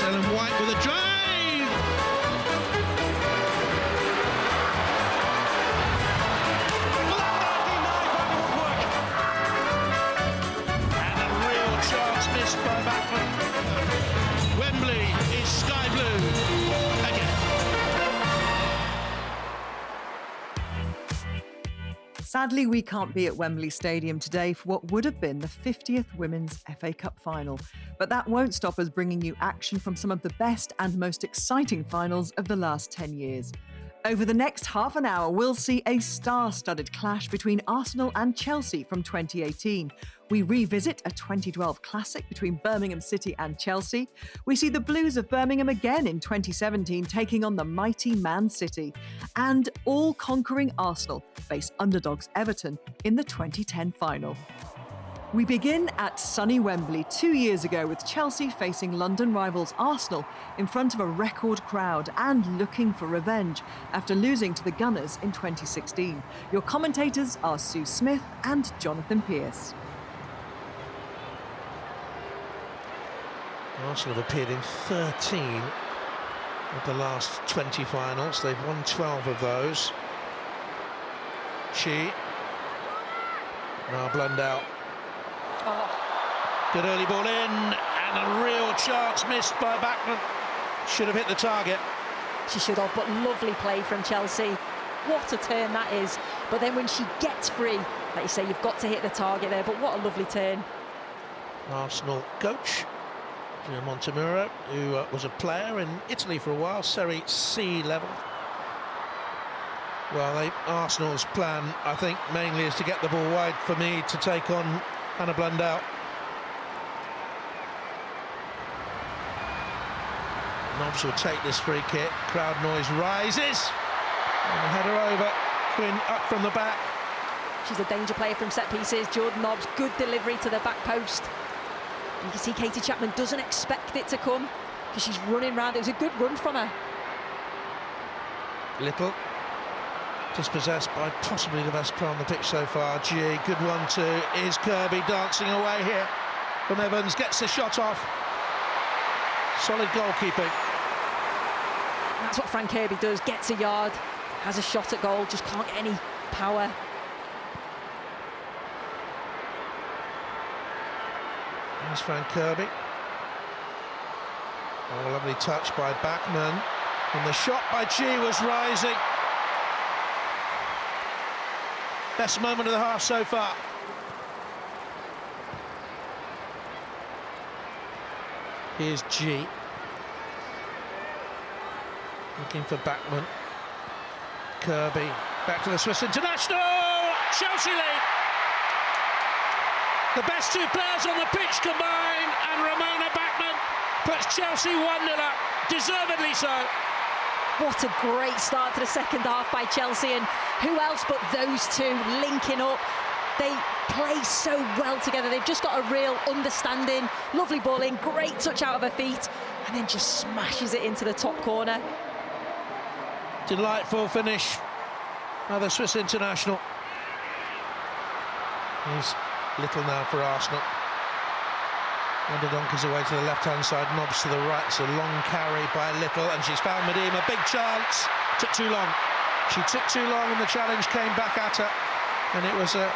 Ellen White with a drive. And a real chance missed by Backman. Wembley is sky blue again. Sadly, we can't be at Wembley Stadium today for what would have been the 50th Women's FA Cup final. But that won't stop us bringing you action from some of the best and most exciting finals of the last 10 years. Over the next half an hour, we'll see a star-studded clash between Arsenal and Chelsea from 2018. We revisit a 2012 classic between Birmingham City and Chelsea. We see the Blues of Birmingham again in 2017 taking on the mighty Man City. And all-conquering Arsenal face underdogs Everton in the 2010 final. We begin at sunny Wembley 2 years ago with Chelsea facing London rivals Arsenal in front of a record crowd and looking for revenge after losing to the Gunners in 2016. Your commentators are Sue Smith and Jonathan Pearce. Arsenal have appeared in 13 of the last 20 finals. They've won 12 of those. Now Blundell. Good early ball in, and a real chance missed by Backman. Should have hit the target. She should have, but lovely play from Chelsea. What a turn that is. But then when she gets free, like you say, you've got to hit the target there, but what a lovely turn. Arsenal coach, Gio Montemurro, who was a player in Italy for a while, Serie C level. Well, Arsenal's plan, I think, mainly is to get the ball wide for me to take on Hannah Blundell. Nobbs will take this free kick. Crowd noise rises. And the header over. Quinn up from the back. She's a danger player from set pieces. Jordan Nobbs, good delivery to the back post. You can see Katie Chapman doesn't expect it to come because she's running round. It was a good run from her. Little. Dispossessed by possibly the best player on the pitch so far. G, good 1-2. Is Kirby dancing away here from Evans, gets the shot off. Solid goalkeeping. That's what Fran Kirby does, gets a yard, has a shot at goal, just can't get any power. There's Fran Kirby. Oh, lovely touch by Backman. And the shot by G was rising. Best moment of the half so far. Here's G. Looking for Backman. Kirby. Back to the Swiss international. Chelsea lead. The best two players on the pitch combine, and Ramona Backman puts Chelsea 1-0 up. Deservedly so. What a great start to the second half by Chelsea, and who else but those two linking up. They play so well together. They've just got a real understanding. Lovely ball in, great touch out of her feet, and then just smashes it into the top corner. Delightful finish by the Swiss international. Here's Little now for Arsenal. Underdonkers away to the left-hand side, Nobbs to the right. It's a long carry by Little, and she's found Medema. Big chance. Took too long. She took too long, and the challenge came back at her. And it was a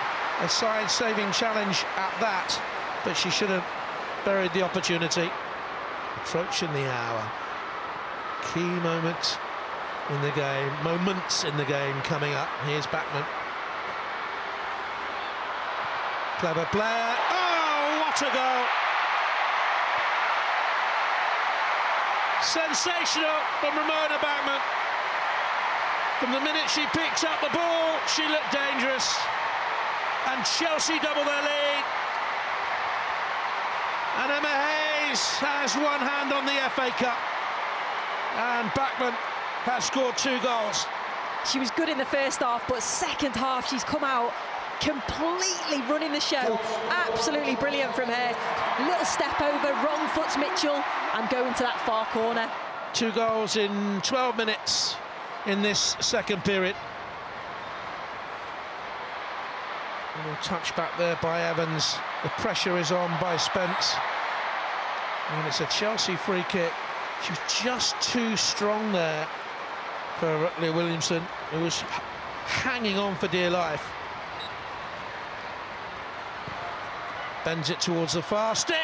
side-saving challenge at that, but she should have buried the opportunity. Approaching the hour. Key moment in the game. Moments in the game coming up. Here's Backman. Clever player. Oh, what a goal! Sensational from Ramona Backman. From the minute she picked up the ball, she looked dangerous. And Chelsea double their lead. And Emma Hayes has one hand on the FA Cup. And Backman has scored 2 goals. She was good in the first half, but second half she's come out completely running the show. Absolutely brilliant from her. Little step over, wrong foots Mitchell, and going to that far corner. 2 goals in 12 minutes in this second period. A little touch back there by Evans. The pressure is on by Spence. And it's a Chelsea free kick. She was just too strong there for Leah Williamson, who was hanging on for dear life. Bends it towards the far stick,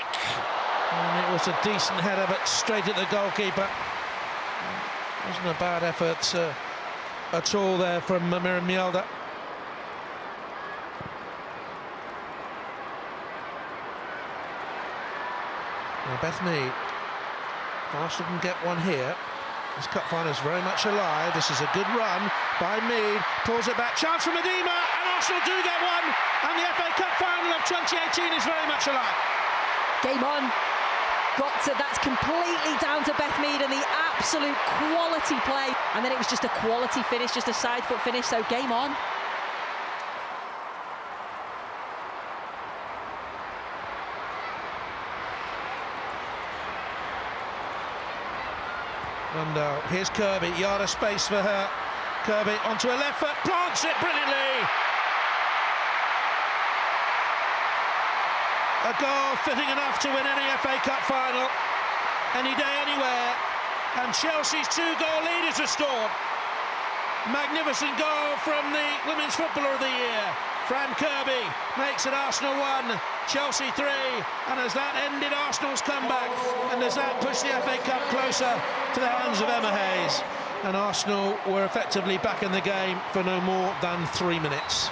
and it was a decent header, but straight at the goalkeeper. Wasn't a bad effort at all there from Miriam Mjelde. Now Beth Mead, Arsenal can get one here. This cup final is very much alive. This is a good run by Mead, pulls it back, chance for Medema, and Arsenal do get one, and the FA Cup final of 2018 is very much alive. Game on. That's completely down to Beth Mead and the absolute quality play. And then it was just a quality finish, just a side foot finish, so game on. Rundell, here's Kirby, yard of space for her. Kirby onto her left foot, plants it brilliantly. A goal fitting enough to win any FA Cup final, any day, anywhere. And Chelsea's 2-goal lead is restored. Magnificent goal from the Women's Footballer of the Year. Fran Kirby makes it Arsenal 1, Chelsea 3. And as that ended Arsenal's comeback, and as that pushed the FA Cup closer to the hands of Emma Hayes, and Arsenal were effectively back in the game for no more than 3 minutes.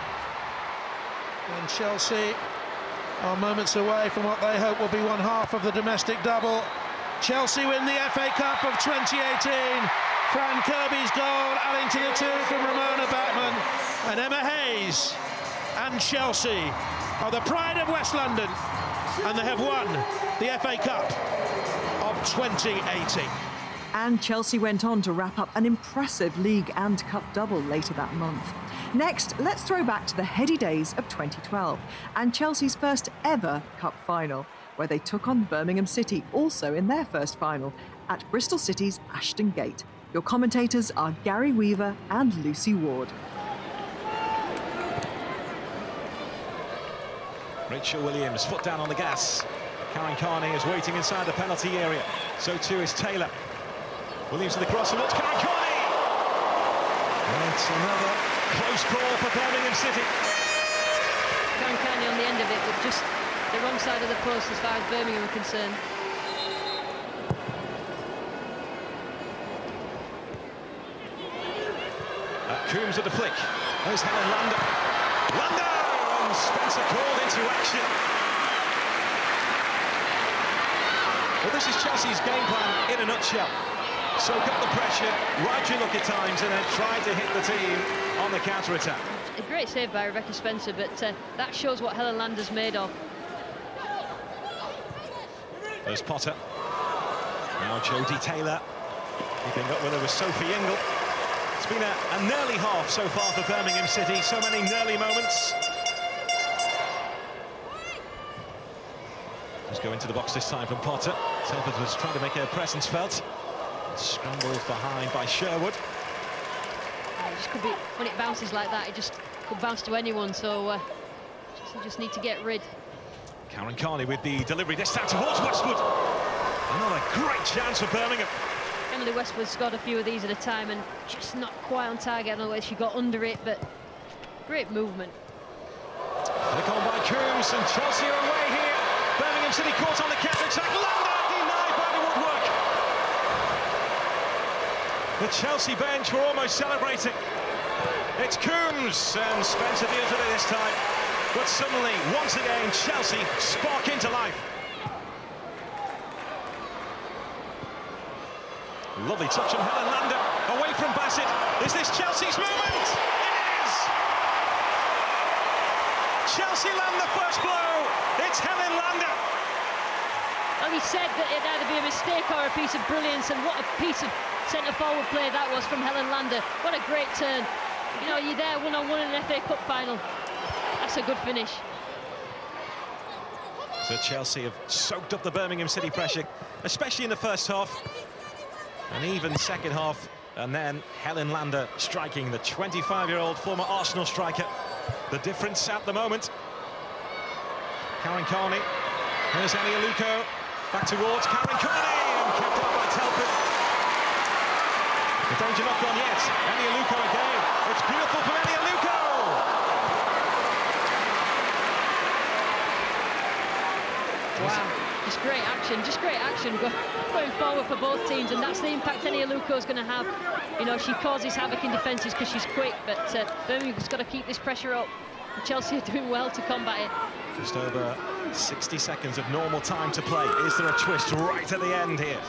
And Chelsea are moments away from what they hope will be one half of the domestic double. Chelsea win the FA Cup of 2018. Fran Kirby's goal adding to the two from Ramona Bachmann. And Emma Hayes and Chelsea are the pride of West London, and they have won the FA Cup of 2018. And Chelsea went on to wrap up an impressive league and cup double later that month. Next, let's throw back to the heady days of 2012 and Chelsea's first ever cup final, where they took on Birmingham City, also in their first final, at Bristol City's Ashton Gate. Your commentators are Gary Weaver and Lucy Ward. Rachel Williams, foot down on the gas. Karen Carney is waiting inside the penalty area. So too is Taylor. Williams to the cross and what's Karen Carney? It's another close call for Birmingham City. Karen Carney on the end of it, but just the wrong side of the post as far as Birmingham are concerned. Coombs at the flick. There's Helen Lander. Lander! And Spencer called into action. Well, this is Chelsea's game plan in a nutshell. Soak up the pressure, ride your luck at times, and then try to hit the team on the counter-attack. A great save by Rebecca Spencer, but that shows what Helen Lander's made of. There's Potter. Now Jodie Taylor. Keeping up with her was Sophie Ingle. It's been a nearly half so far for Birmingham City. So many nearly moments. Just go into the box this time from Potter. Telford was trying to make her presence felt. Scrambled behind by Sherwood. It just could be, when it bounces like that, it just could bounce to anyone, so you just need to get rid. Karen Carney with the delivery this time towards Westwood. Another great chance for Birmingham. Emily Westwood scored a few of these at a time and just not quite on target. I don't know whether she got under it, but great movement. Flick on by Coombs, and Chelsea are away here. Birmingham City caught on the counter-attack. Lander denied by the woodwork. The Chelsea bench were almost celebrating. It's Coombs, and Spencer deals with it this time. But suddenly, once again, Chelsea spark into life. Lovely touch on Helen Lander, away from Bassett. Is this Chelsea's moment? It is! Chelsea land the first blow. It's Helen Lander. Well, he said that it'd either be a mistake or a piece of brilliance, and what a piece of centre-forward play that was from Helen Lander. What a great turn. You know, you're there one-on-one in an FA Cup final. That's a good finish. So Chelsea have soaked up the Birmingham City pressure, especially in the first half. An even second half, and then Helen Lander striking, the 25-year-old former Arsenal striker. The difference at the moment. Karen Carney. Here's Ellie Aluko. Back towards Karen Carney, and kept out by Telford. The danger not gone yet. Enioluco again. It's beautiful from Enioluco. Wow, just great action going forward for both teams, and that's the impact Enioluco's going to have. You know, she causes havoc in defences because she's quick, but Birmingham's got to keep this pressure up. And Chelsea are doing well to combat it. Just over 60 seconds of normal time to play. Is there a twist right at the end here?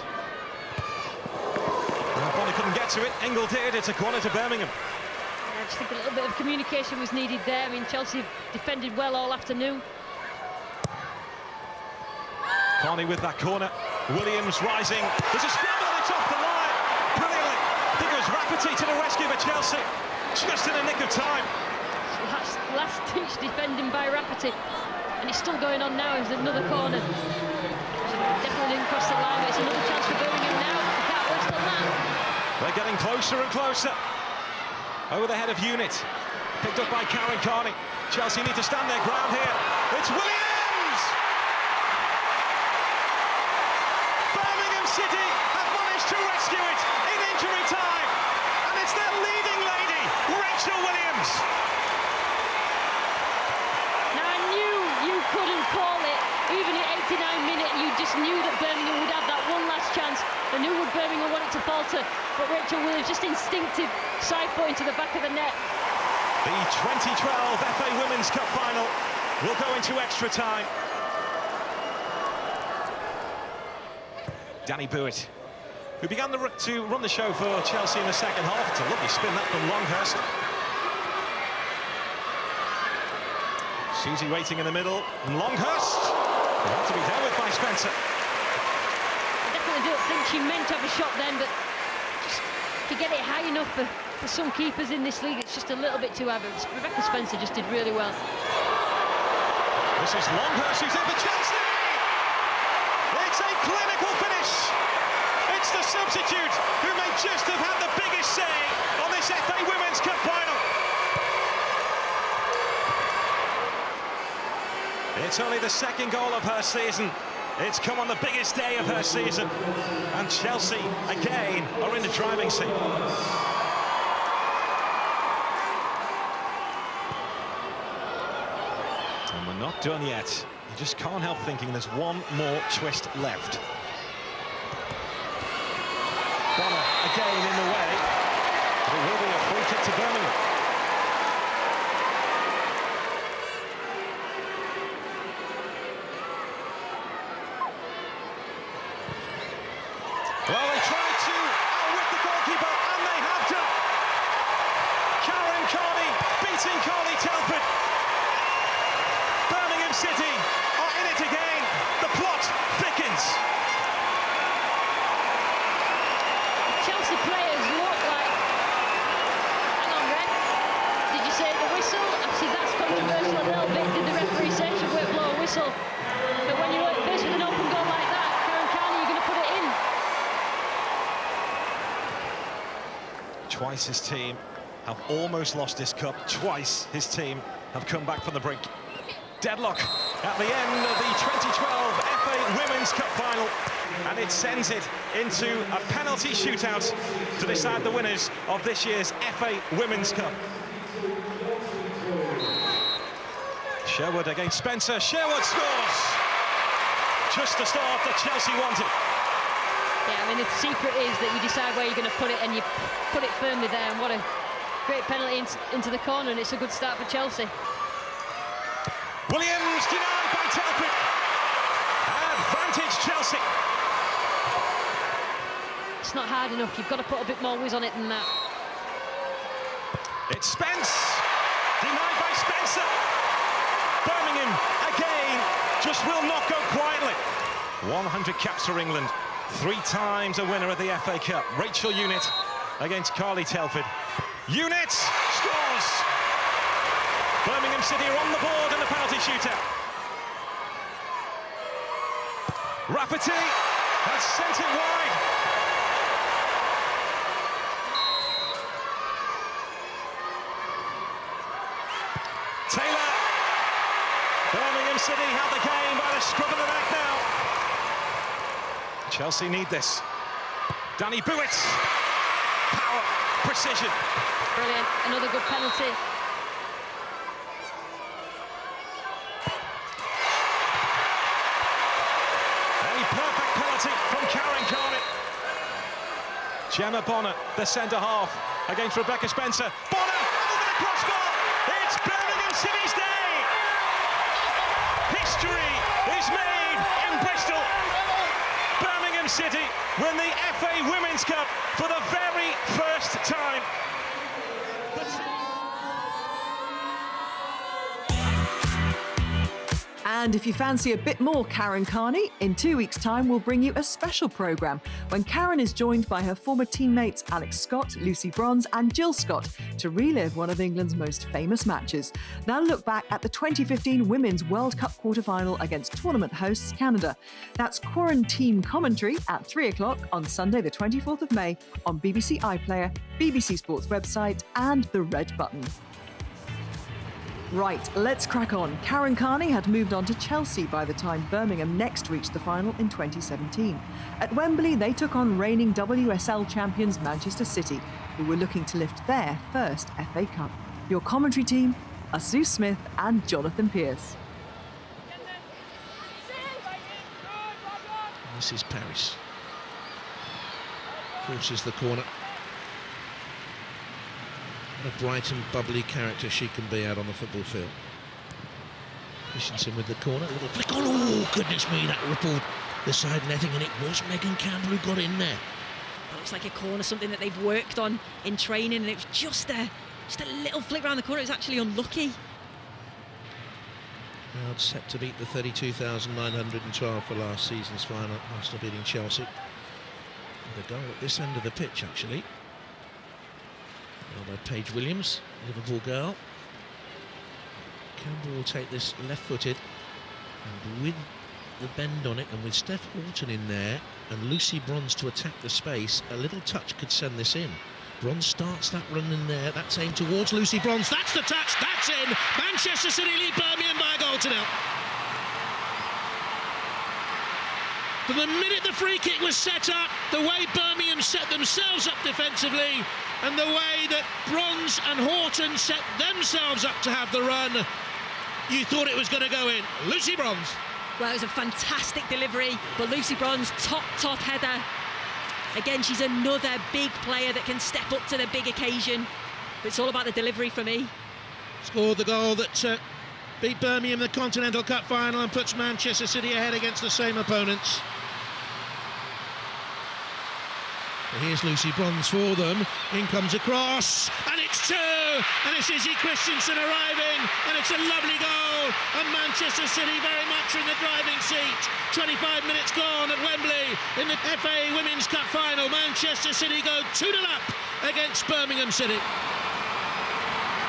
Bonnie couldn't get to it. Engel did. It's a corner to Birmingham. I just think a little bit of communication was needed there. I mean, Chelsea have defended well all afternoon. Carney with that corner. Williams rising. There's a scramble and it's off the line. Brilliantly. I think it was Rafferty to the rescue for Chelsea. Just in the nick of time. Last ditch defending by Rafferty. And it's still going on now. There's another corner. Definitely didn't cross the line, but it's another chance for Birmingham now. They can't rest on that. They're getting closer and closer. Over the head of Unit. Picked up by Karen Carney. Chelsea need to stand their ground here. It's Williams! Birmingham City have managed to rescue it in injury time. And it's their leading lady, Rachel Williams. Now, I knew you couldn't call it. Even at 89 minutes, you just knew that Birmingham would have that one last chance. I knew Birmingham wanted to falter, but Rachel Williams, just instinctive side foot into the back of the net. The 2012 FA Women's Cup final will go into extra time. Danny Buitt, who began to run the show for Chelsea in the second half. It's a lovely spin that from Longhurst. Susie waiting in the middle, and Longhurst to be dealt with by Spencer. I definitely don't think she meant to have a shot then, but just to get it high enough for some keepers in this league, it's just a little bit too average. Rebecca Spencer just did really well. This is Longhurst who's in for Chelsea! It's a clinical finish! It's the substitute who may just have had the biggest say on this FA Women's Cup final. It's only the second goal of her season. It's come on the biggest day of her season. And Chelsea, again, are in the driving seat. And we're not done yet. You just can't help thinking there's one more twist left. Bonner again in the way. But it will be a free kick to Birmingham. Well, they tried to outwit the goalkeeper, and they have done. Karen Carney beating Carly Telford. Birmingham City are in it again. The plot thickens. Chelsea players look like... Hang on, ref. Did you say the whistle? Obviously, that's controversial a little bit. Did the referee say should we blow a whistle? But when you're faced with an open goal like that, Karen Carney, you're going to put it in. Twice his team have almost lost this cup. Twice his team have come back from the brink. Deadlock at the end of the 2012 FA Women's Cup final, and it sends it into a penalty shootout to decide the winners of this year's FA Women's Cup. Sherwood against Spencer. Sherwood scores! Just the start that Chelsea wanted. Yeah, I mean, the secret is that you decide where you're going to put it, and you put it firmly there, and what a great penalty into the corner, and it's a good start for Chelsea. Williams denied by Telford. Advantage Chelsea. It's not hard enough. You've got to put a bit more whiz on it than that. It's Spence. Denied by Spencer. Birmingham, again, just will not go quietly. 100 caps for England. 3 times a winner of the FA Cup. Rachel Unit against Carly Telford. Unit scores! Birmingham City are on the board in the penalty shootout. Rafferty has sent it wide. Taylor. Birmingham City have the game by the scruff of the neck now. Chelsea need this. Danny Buitt. power, precision. Brilliant, another good penalty. A perfect penalty from Karen Carney. Gemma Bonner, the centre-half, against Rebecca Spencer. Bonner, over the crossbar! It's Birmingham City's day! History is made in Bristol. Birmingham City win the FA Women's Cup for the very first time. And if you fancy a bit more Karen Carney, in 2 weeks' time we'll bring you a special programme when Karen is joined by her former teammates Alex Scott, Lucy Bronze and Jill Scott to relive one of England's most famous matches. They'll look back at the 2015 Women's World Cup quarter-final against tournament hosts Canada. That's Quarantine Commentary at 3 o'clock on Sunday the 24th of May on BBC iPlayer, BBC Sports website and the Red Button. Right, let's crack on. Karen Carney had moved on to Chelsea by the time Birmingham next reached the final in 2017. At Wembley, they took on reigning WSL champions Manchester City, who were looking to lift their first FA Cup. Your commentary team are Sue Smith and Jonathan Pearce. This is Paris. Forces the corner. What a bright and bubbly character she can be out on the football field. Christensen with the corner, a little flick on. Oh, goodness me, that rippled the side netting, and it was Megan Campbell who got in there. That looks like a corner, something that they've worked on in training, and it was just a little flick around the corner. It was actually unlucky. Crowd set to beat the 32,912 for last season's final. Arsenal beating Chelsea. And a goal at this end of the pitch, actually. By Paige Williams, Liverpool girl. Campbell will take this left-footed, and with the bend on it, and with Steph Horton in there, and Lucy Bronze to attack the space, a little touch could send this in. Bronze starts that run in there, that's aimed towards Lucy Bronze, that's the touch, that's in! Manchester City lead Birmingham by a goal to nil. From the minute the free kick was set up, the way Birmingham set themselves up defensively, and the way that Bronze and Horton set themselves up to have the run, you thought it was going to go in. Lucy Bronze. Well, it was a fantastic delivery, but Lucy Bronze, top header. Again, she's another big player that can step up to the big occasion, but it's all about the delivery for me. Scored the goal that beat Birmingham in the Continental Cup final and puts Manchester City ahead against the same opponents. Here's Lucy Bronze for them. In comes a cross, and it's two! And it's Izzy Christensen arriving, and it's a lovely goal. And Manchester City very much in the driving seat. 25 minutes gone at Wembley in the FA Women's Cup final. Manchester City go 2-0 up against Birmingham City.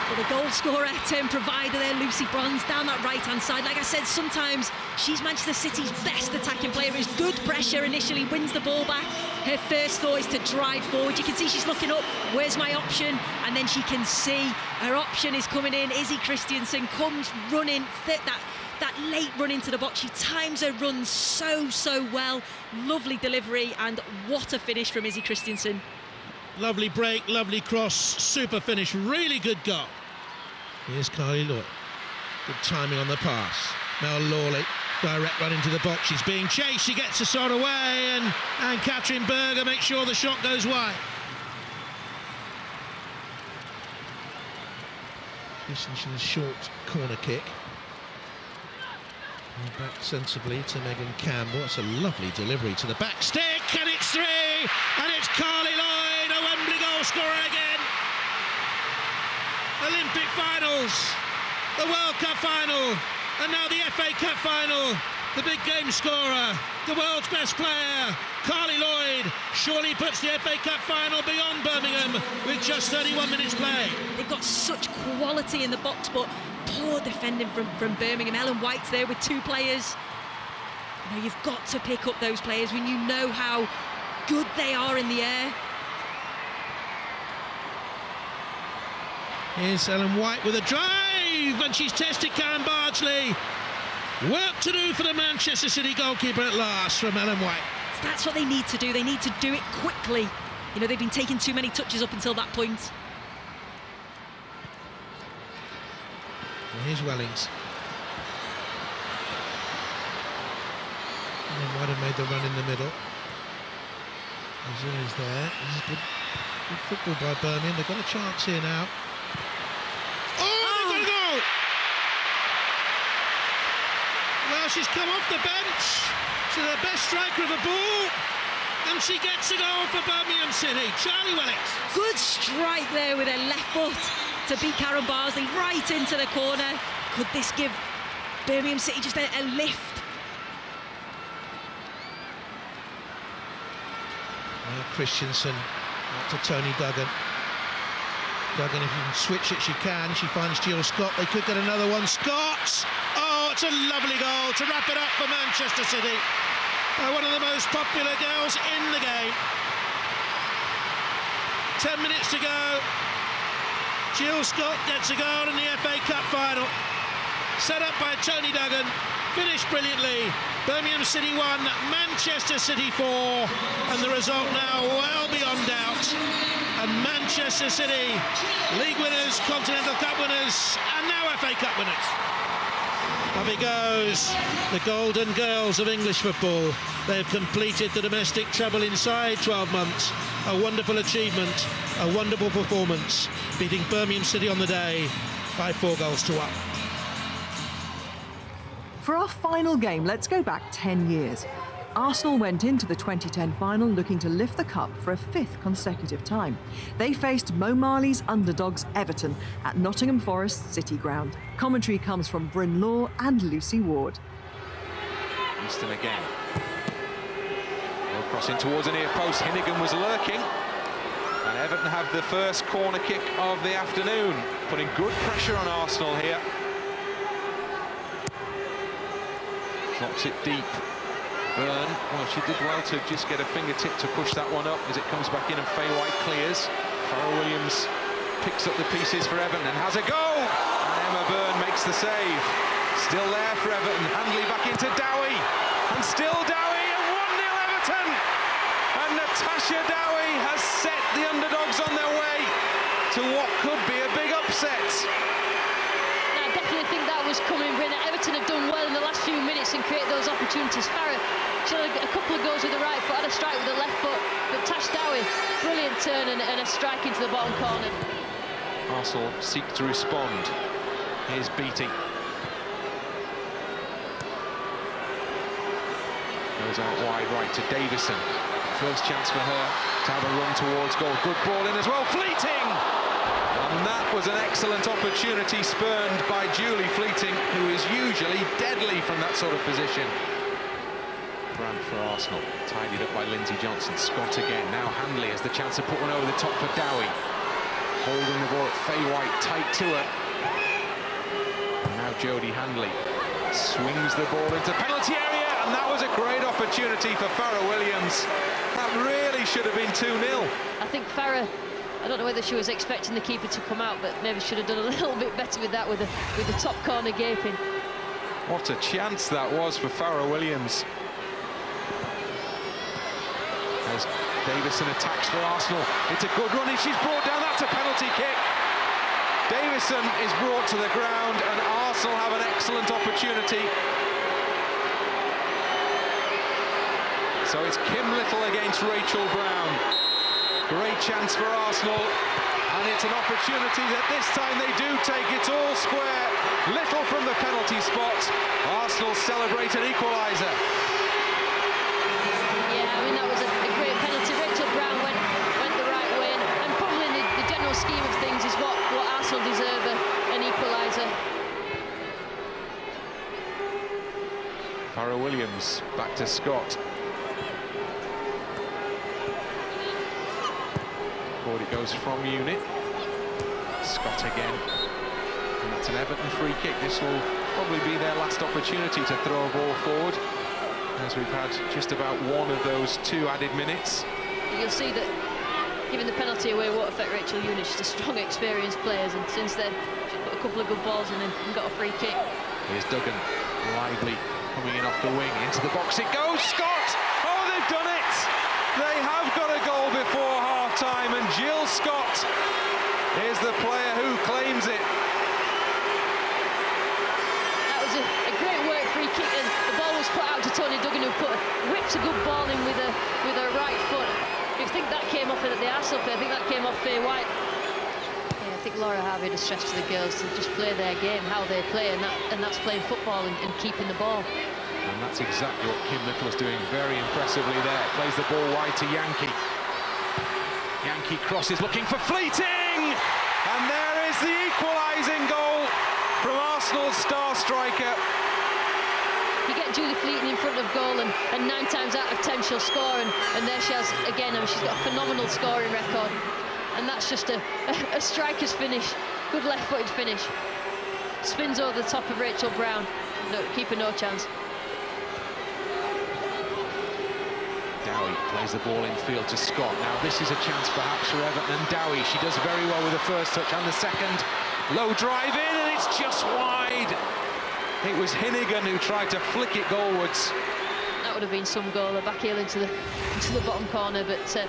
Well, the goal scorer, turn provider there, Lucy Bronze, down that right-hand side. Like I said, sometimes she's Manchester City's best attacking player. It's good pressure initially, wins the ball back. Her first thought is to drive forward. You can see she's looking up, where's my option? And then she can see her option is coming in. Izzy Christensen comes running, that late run into the box. She times her run so well. Lovely delivery, and what a finish from Izzy Christensen. Lovely break, lovely cross, super finish, really good goal. Here's Carly Lloyd. Good timing on the pass. Mel Lawley, direct run into the box. She's being chased, she gets the shot away, and Katrin Berger makes sure the shot goes wide. Christensen's short corner kick. And back sensibly to Megan Campbell. That's a lovely delivery to the back stick, and it's three, and it's Carly Lloyd, a Wembley goal scorer again. Olympic finals, the World Cup final, and now the FA Cup final. The big game scorer, the world's best player, Carly Lloyd, surely puts the FA Cup final beyond Birmingham with just 31 minutes play. They've got such quality in the box, but poor defending from Birmingham. Ellen White's there with two players. You know, you've got to pick up those players when you know how good they are in the air. Here's Ellen White with a drive, and she's tested Karen Bardsley. Work to do for the Manchester City goalkeeper at last from Ellen White. That's what they need to do. They need to do it quickly. You know, they've been taking too many touches up until that point. And here's Wellings. And he might have made the run in the middle. Ozil is there. This is good football by Birmingham. They've got a chance here now. Oh, they've got a goal! Well, she's come off the bench to the best striker of the ball, and she gets a goal for Birmingham City. Charlie Wellings. Good strike there with her left foot to beat Karen Barsley right into the corner. Could this give Birmingham City just a lift? Christensen to Tony Duggan. Duggan, if you can switch it, she can. She finds Jill Scott. They could get another one. Scott! Oh, it's a lovely goal to wrap it up for Manchester City. One of the most popular girls in the game. 10 minutes to go. Jill Scott gets a goal in the FA Cup final. Set up by Tony Duggan. Finished brilliantly. Birmingham City 1, Manchester City 4, and the result now well beyond doubt. And Manchester City, league winners, Continental Cup winners, and now FA Cup winners. Up it goes, the Golden Girls of English football. They've completed the domestic treble inside 12 months. A wonderful achievement, a wonderful performance, beating Birmingham City on the day by 4-1. For our final game, let's go back 10 years. Arsenal went into the 2010 final looking to lift the cup for a 5th consecutive time. They faced Mo Marley's underdogs Everton at Nottingham Forest City Ground. Commentary comes from Bryn Law and Lucy Ward. Easton again. Crossing towards the near post, Hinnigan was lurking. And Everton have the first corner kick of the afternoon, putting good pressure on Arsenal here. Drops it deep. Byrne, well, she did well to just get a fingertip to push that one up as it comes back in and Faye White clears. Farrell Williams picks up the pieces for Everton and has a go! And Emma Byrne makes the save. Still there for Everton. Handley back into Dowie. And still Dowie, and 1-0 Everton! And Natasha Dowie has set the underdogs on their way to what could be a big upset. I definitely think that was coming. Everton have done well in the last few minutes and create those opportunities. Farrah, she had a couple of goals with the right foot, had a strike with the left foot, but Tash Dowie, brilliant turn and a strike into the bottom corner. Arsenal seek to respond. Here's Beattie. Goes out wide right to Davison. First chance for her to have a run towards goal. Good ball in as well. Fleeting! And that was an excellent opportunity spurned by Julie Fleeting, who is usually deadly from that sort of position. Brand for Arsenal, tidied up by Lindsay Johnson. Scott again, now Handley has the chance to put one over the top for Dowie. Holding the ball at Faye White, tight to her. And now Jodie Handley swings the ball into penalty area, and that was a great opportunity for Farrah Williams. That really should have been 2-0. I think Farrah, I don't know whether she was expecting the keeper to come out, but maybe should have done a little bit better with that, with the top corner gaping. What a chance that was for Farrah Williams. As Davison attacks for Arsenal, it's a good run, and she's brought down. That's a penalty kick. Davison is brought to the ground, and Arsenal have an excellent opportunity. So it's Kim Little against Rachel Brown. Great chance for Arsenal, and it's an opportunity that this time they do take it all square. Little from the penalty spot. Arsenal celebrate an equaliser. Yeah, I mean, that was a great penalty. Rachel Brown went the right way, and probably in the general scheme of things is what Arsenal deserve, an equaliser. Farrah Williams back to Scott. Forward it goes from Unit. Scott again. And that's an Everton free kick. This will probably be their last opportunity to throw a ball forward, as we've had just about one of those 2 added minutes. You'll see that giving the penalty away won't affect Rachel Unit. She's a strong, experienced player, and since then she's put a couple of good balls in and got a free kick. Here's Duggan, lively, coming in off the wing, into the box it goes, Scott! Oh, they've done it! They have got a goal before half Here's the player who claims it. That was a great work free kick, and the ball was put out to Tony Duggan, who whips a good ball in with her right foot. You think that came off at the Arsenal play? I think that came off Faye White. Yeah, I think Laura Harvey had stressed to the girls to just play their game, how they play, and that's playing football and keeping the ball. And that's exactly what Kim Little is doing very impressively there. Plays the ball wide to Yankee. Yankee crosses, looking for Fleeting! And there is the equalising goal from Arsenal's star striker. You get Julie Fleeting in front of goal, and 9 times out of 10 she'll score, and there she has again. I mean, she's got a phenomenal scoring record, and that's just a striker's finish. Good left-footed finish. Spins over the top of Rachel Brown. No, keeper no chance. Dowie plays the ball infield to Scott. Now this is a chance perhaps for Everton, and Dowie, she does very well with the first touch and the second. Low drive in, and it's just wide. It was Hinnigan who tried to flick it goalwards. That would have been some goal, a back heel into the bottom corner, but a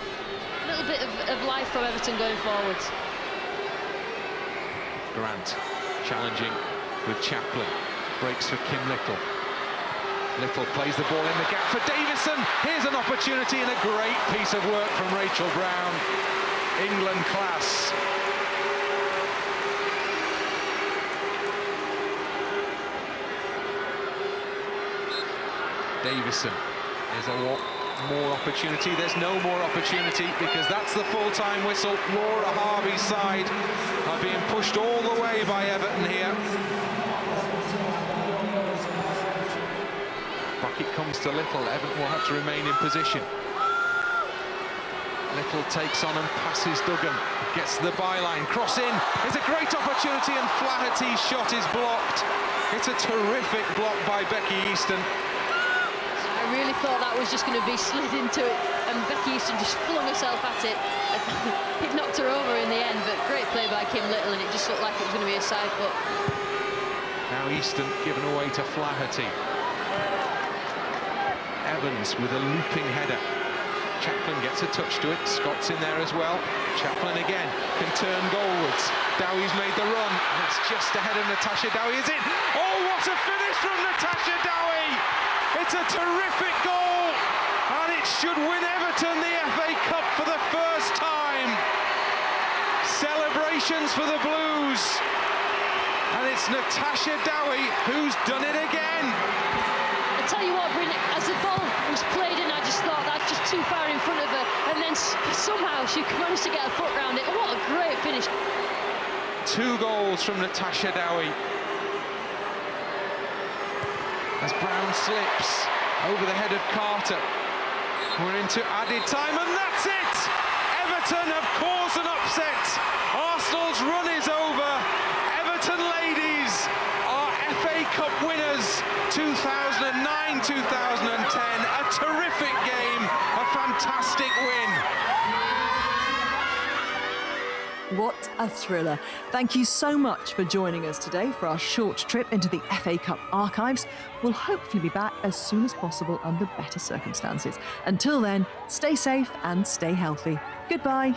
little bit of life from Everton going forwards. Grant challenging with Chaplin. Breaks for Kim Little. Little plays the ball in the gap for Davison. Here's an opportunity and a great piece of work from Rachel Brown. England class. Davison. There's a lot more opportunity. There's no more opportunity because that's the full-time whistle. Laura Harvey's side are being pushed all the way by Everton here. Bucket comes to Little. Everton will have to remain in position. Little takes on and passes Duggan. Gets to the byline. Cross in. It's a great opportunity, and Flaherty's shot is blocked. It's a terrific block by Becky Easton. I really thought that was just going to be slid into it, and Becky Easton just flung herself at it. It knocked her over in the end, but great play by Kim Little, and it just looked like it was going to be a side foot. Now Easton given away to Flaherty. Evans with a looping header. Chaplin gets a touch to it. Scott's in there as well. Chaplin again can turn goalwards. Dowie's made the run, and it's just ahead of Natasha Dowie. Is it? Oh, what a finish from Natasha Dowie! It's a terrific goal, and it should win Everton the FA Cup for the first time. Celebrations for the Blues, and it's Natasha Dowie who's done it again. I tell you what, Bryn, as the ball was played in, I just thought that's just too far in front of her, and then somehow she managed to get a foot round it. What a great finish. 2 goals from Natasha Dowie. As Brown slips over the head of Carter. We're into added time, and that's it! Everton have caused an upset. Arsenal's run is over. Everton ladies are FA Cup winners 2009-2010. A terrific game, a fantastic win. What a thriller. Thank you so much for joining us today for our short trip into the FA Cup archives. We'll hopefully be back as soon as possible under better circumstances. Until then, stay safe and stay healthy. Goodbye.